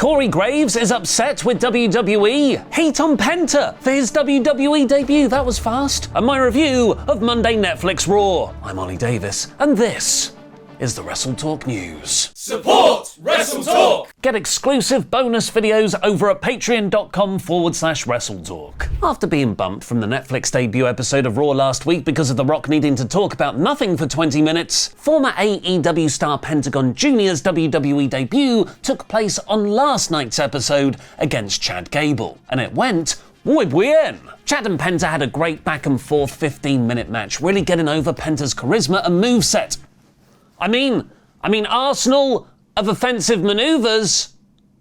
Corey Graves is upset with WWE. Heat on Penta for his WWE debut. That was fast. And my review of Monday Netflix Raw. I'm Ollie Davis, and this is the WrestleTalk News. Support WrestleTalk! Get exclusive bonus videos over at patreon.com/WrestleTalk. After being bumped from the Netflix debut episode of Raw last week because of The Rock needing to talk about nothing for 20 minutes, former AEW star Pentagon Jr.'s WWE debut took place on last night's episode against Chad Gable. And it went muy bien. Chad and Penta had a great back and forth 15-minute match, really getting over Penta's charisma and moveset. I mean arsenal of offensive maneuvers,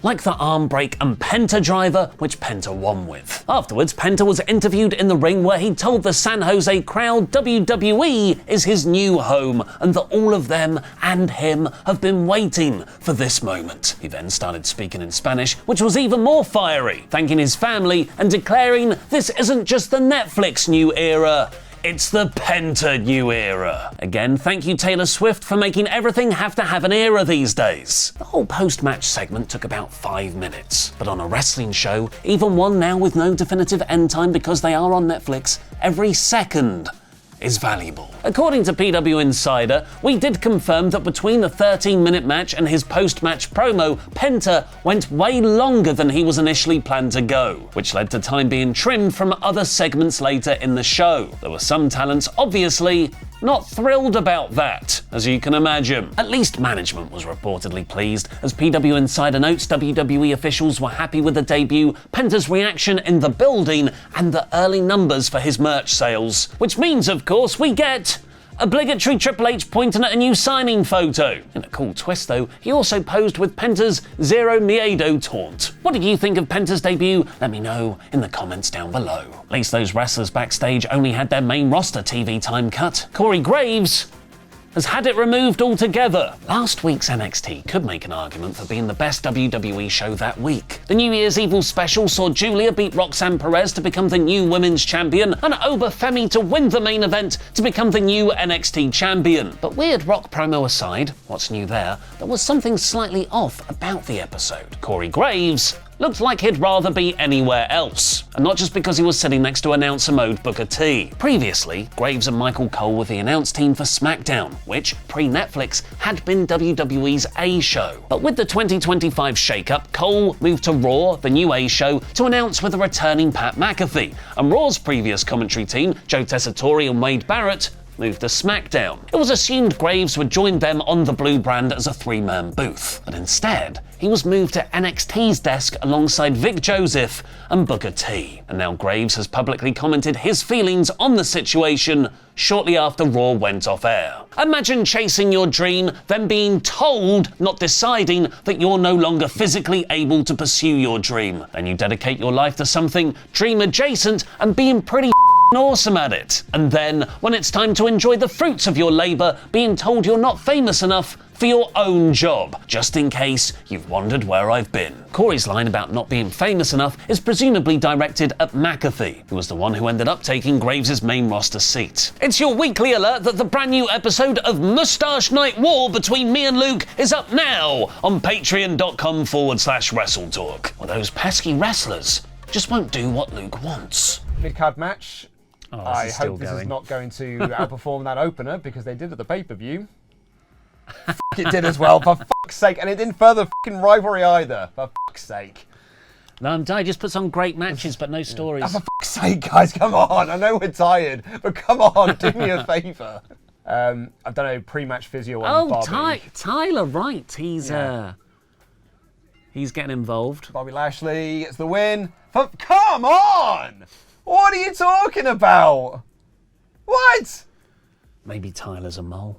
like the arm break and Penta driver, which Penta won with. Afterwards, Penta was interviewed in the ring where he told the San Jose crowd WWE is his new home and that all of them and him have been waiting for this moment. He then started speaking in Spanish, which was even more fiery, thanking his family and declaring this isn't just the Netflix new era, it's the Penta new era. Again, thank you Taylor Swift for making everything have to have an era these days. The whole post-match segment took about 5 minutes, but on a wrestling show, even one now with no definitive end time because they are on Netflix, every second is valuable. According to PW Insider, we did confirm that between the 13-minute match and his post-match promo, Penta went way longer than he was initially planned to go, which led to time being trimmed from other segments later in the show. There were some talents obviously not thrilled about that, as you can imagine. At least management was reportedly pleased. As PW Insider notes, WWE officials were happy with the debut, Penta's reaction in the building, and the early numbers for his merch sales. Which means, of course, we get obligatory Triple H pointing at a new signing photo. In a cool twist, though, he also posed with Penta's Zero Miedo taunt. What did you think of Penta's debut? Let me know in the comments down below. At least those wrestlers backstage only had their main roster TV time cut. Corey Graves has had it removed altogether. Last week's NXT could make an argument for being the best WWE show that week. The New Year's Evil special saw Julia beat Roxanne Perez to become the new women's champion, and Oba Femi to win the main event to become the new NXT champion. But weird Rock promo aside, what's new there? There was something slightly off about the episode. Corey Graves looked like he'd rather be anywhere else. And not just because he was sitting next to announcer mode Booker T. Previously, Graves and Michael Cole were the announce team for SmackDown, which, pre-Netflix, had been WWE's A show. But with the 2025 shakeup, Cole moved to Raw, the new A show, to announce with a returning Pat McAfee. And Raw's previous commentary team, Joe Tessitore and Wade Barrett, moved to SmackDown. It was assumed Graves would join them on the blue brand as a 3-man booth, but instead, he was moved to NXT's desk alongside Vic Joseph and Booker T. And now Graves has publicly commented his feelings on the situation shortly after Raw went off air. Imagine chasing your dream, then being told, not deciding, that you're no longer physically able to pursue your dream. Then you dedicate your life to something dream adjacent and being pretty awesome at it. And then, when it's time to enjoy the fruits of your labor, being told you're not famous enough for your own job, just in case you've wondered where I've been. Corey's line about not being famous enough is presumably directed at McAfee, who was the one who ended up taking Graves' main roster seat. It's your weekly alert that the brand new episode of Mustache Night War between me and Luke is up now on patreon.com/WrestleTalk, where those pesky wrestlers just won't do what Luke wants. Mid-card match. Oh, I hope this is not going to outperform that opener, because they did at the pay-per-view. It did as well, for fuck's sake. And it didn't further fucking rivalry either, for fuck's sake. No, I'm tired. Just put some great matches, but no stories. Oh, for fuck's sake, guys, come on. I know we're tired, but come on, do me a favour. I've done a pre-match physio on Bobby. Tyler Wright. He's getting involved. Bobby Lashley gets the win. Come on! What are you talking about? What? Maybe Tyler's a mole.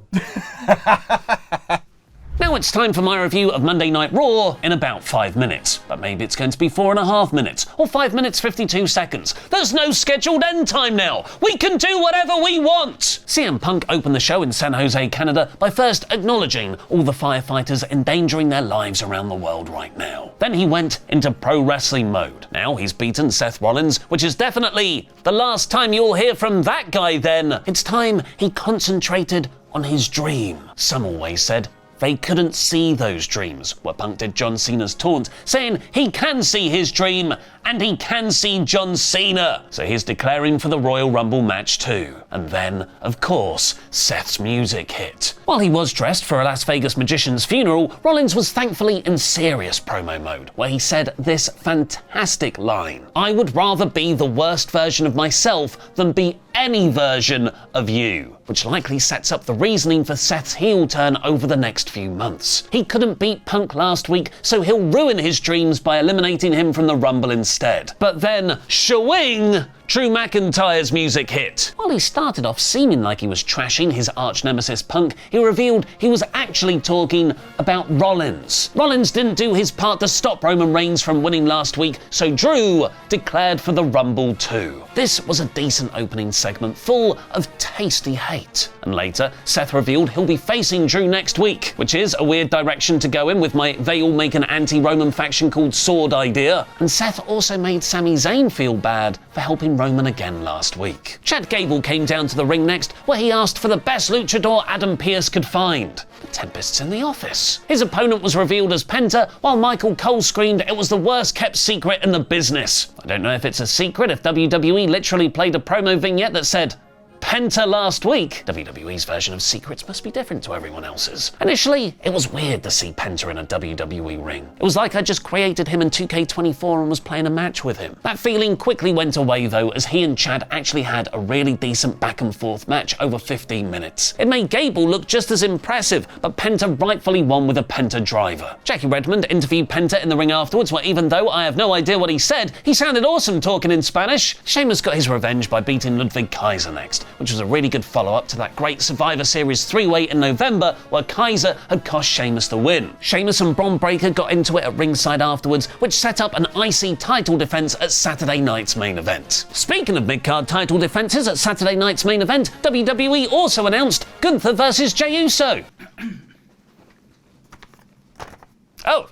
Now it's time for my review of Monday Night Raw in about 5 minutes. But maybe it's going to be 4.5 minutes, or 5 minutes 52 seconds. There's no scheduled end time now. We can do whatever we want. CM Punk opened the show in San Jose, Canada, by first acknowledging all the firefighters endangering their lives around the world right now. Then he went into pro wrestling mode. Now he's beaten Seth Rollins, which is definitely the last time you'll hear from that guy then. It's time he concentrated on his dream. Some always said they couldn't see those dreams, where Punk did John Cena's taunt, saying he can see his dream and he can see John Cena. So he's declaring for the Royal Rumble match too. And then, of course, Seth's music hit. While he was dressed for a Las Vegas magician's funeral, Rollins was thankfully in serious promo mode, where he said this fantastic line: "I would rather be the worst version of myself than be any version of you," which likely sets up the reasoning for Seth's heel turn over the next few months. He couldn't beat Punk last week, so he'll ruin his dreams by eliminating him from the Rumble instead. But then, shwing! Drew McIntyre's music hit. While he started off seeming like he was trashing his arch-nemesis Punk, he revealed he was actually talking about Rollins. Rollins didn't do his part to stop Roman Reigns from winning last week, so Drew declared for the Rumble too. This was a decent opening segment full of tasty hate. And later, Seth revealed he'll be facing Drew next week, which is a weird direction to go in with my they all make an anti-Roman faction called Sword idea. And Seth also made Sami Zayn feel bad for helping Roman again last week. Chad Gable came down to the ring next, where he asked for the best luchador Adam Pearce could find. The Tempest's in the office. His opponent was revealed as Penta, while Michael Cole screamed it was the worst kept secret in the business. I don't know if it's a secret if WWE literally played a promo vignette that said Penta last week. WWE's version of secrets must be different to everyone else's. Initially, it was weird to see Penta in a WWE ring. It was like I just created him in 2K24 and was playing a match with him. That feeling quickly went away though, as he and Chad actually had a really decent back and forth match over 15 minutes. It made Gable look just as impressive, but Penta rightfully won with a Penta driver. Jackie Redmond interviewed Penta in the ring afterwards, where even though I have no idea what he said, he sounded awesome talking in Spanish. Sheamus got his revenge by beating Ludwig Kaiser next, which was a really good follow-up to that great Survivor Series 3-way in November where Kaiser had cost Sheamus the win. Sheamus and Bron Breakker got into it at ringside afterwards, which set up an IC title defense at Saturday night's main event. Speaking of mid-card title defenses at Saturday night's main event, WWE also announced Gunther versus Jey Uso. Oh,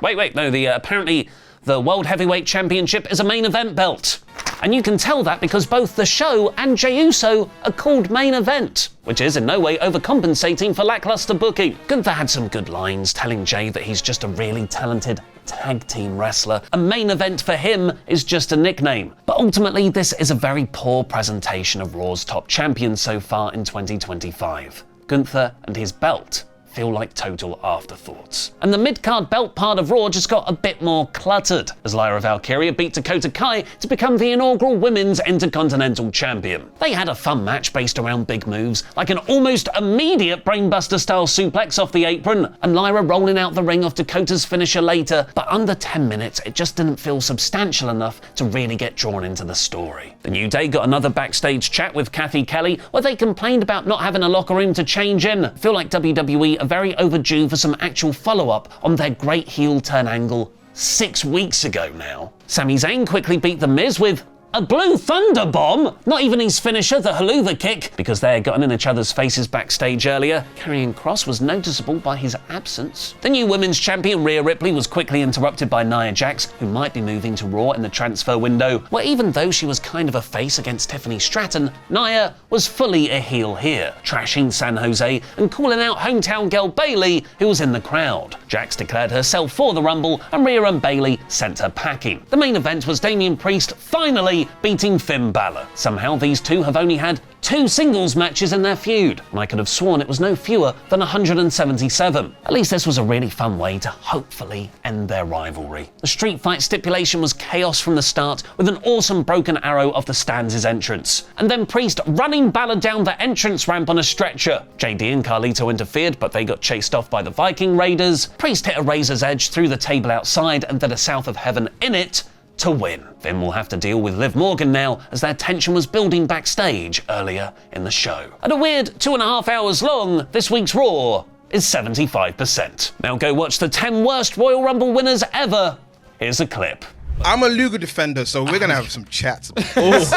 wait, no, apparently the World Heavyweight Championship is a main event belt. And you can tell that because both the show and Jey Uso are called main event, which is in no way overcompensating for lackluster booking. Gunther had some good lines telling Jey that he's just a really talented tag team wrestler. A main event for him is just a nickname. But ultimately, this is a very poor presentation of Raw's top champion so far in 2025. Gunther and his belt feel like total afterthoughts. And the mid-card belt part of Raw just got a bit more cluttered, as Lyra Valkyria beat Dakota Kai to become the inaugural Women's Intercontinental Champion. They had a fun match based around big moves, like an almost immediate brainbuster-style suplex off the apron, and Lyra rolling out the ring off Dakota's finisher later, but under 10 minutes it just didn't feel substantial enough to really get drawn into the story. The New Day got another backstage chat with Kathy Kelly, where they complained about not having a locker room to change in. I feel like WWE are very overdue for some actual follow-up on their great heel turn angle 6 weeks ago now. Sami Zayn quickly beat The Miz with a Blue Thunder Bomb? Not even his finisher, the Haluva Kick, because they had gotten in each other's faces backstage earlier. Karrion Kross was noticeable by his absence. The new women's champion Rhea Ripley was quickly interrupted by Nia Jax, who might be moving to Raw in the transfer window, where even though she was kind of a face against Tiffany Stratton, Nia was fully a heel here, trashing San Jose and calling out hometown girl Bayley, who was in the crowd. Jax declared herself for the Rumble, and Rhea and Bayley sent her packing. The main event was Damian Priest finally beating Finn Balor. Somehow these two have only had 2 singles matches in their feud, and I could have sworn it was no fewer than 177. At least this was a really fun way to hopefully end their rivalry. The street fight stipulation was chaos from the start, with an awesome broken arrow off the Stanz's entrance, and then Priest running Balor down the entrance ramp on a stretcher. JD and Carlito interfered, but they got chased off by the Viking Raiders. Priest hit a razor's edge through the table outside and then a South of Heaven in it to win. Finn will have to deal with Liv Morgan now, as their tension was building backstage earlier in the show. At a weird 2.5 hours long, this week's Raw is 75%. Now go watch the 10 worst Royal Rumble winners ever. Here's a clip. I'm a Luger defender, so we're gonna have some chats about this.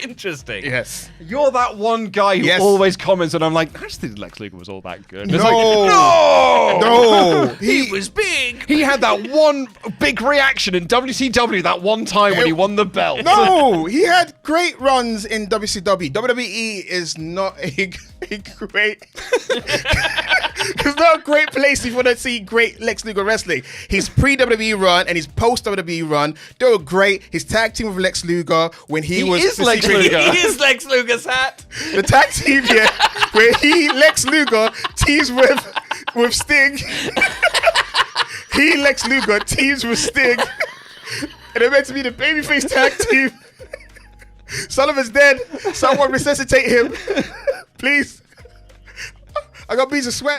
Interesting. Yes. You're that one guy who Yes. always comments, and I'm like, I just think Lex Luger was all that good. It's No. like, No. He was big. He had that one big reaction in WCW that one time when he won the belt. No, he had great runs in WCW. WWE is not a great. There's no great place if you want to see great Lex Luger wrestling. His pre-WWE run and his post-WWE run, they were great. His tag team with Lex Luger when he was... is Lex Luger. He is Lex Luger's hat. The tag team, yeah, where Lex Luger, teams with Sting. Lex Luger, teams with Sting. And they're meant to be the babyface tag team. Sullivan's dead. Someone resuscitate him. Please. I got beads of sweat.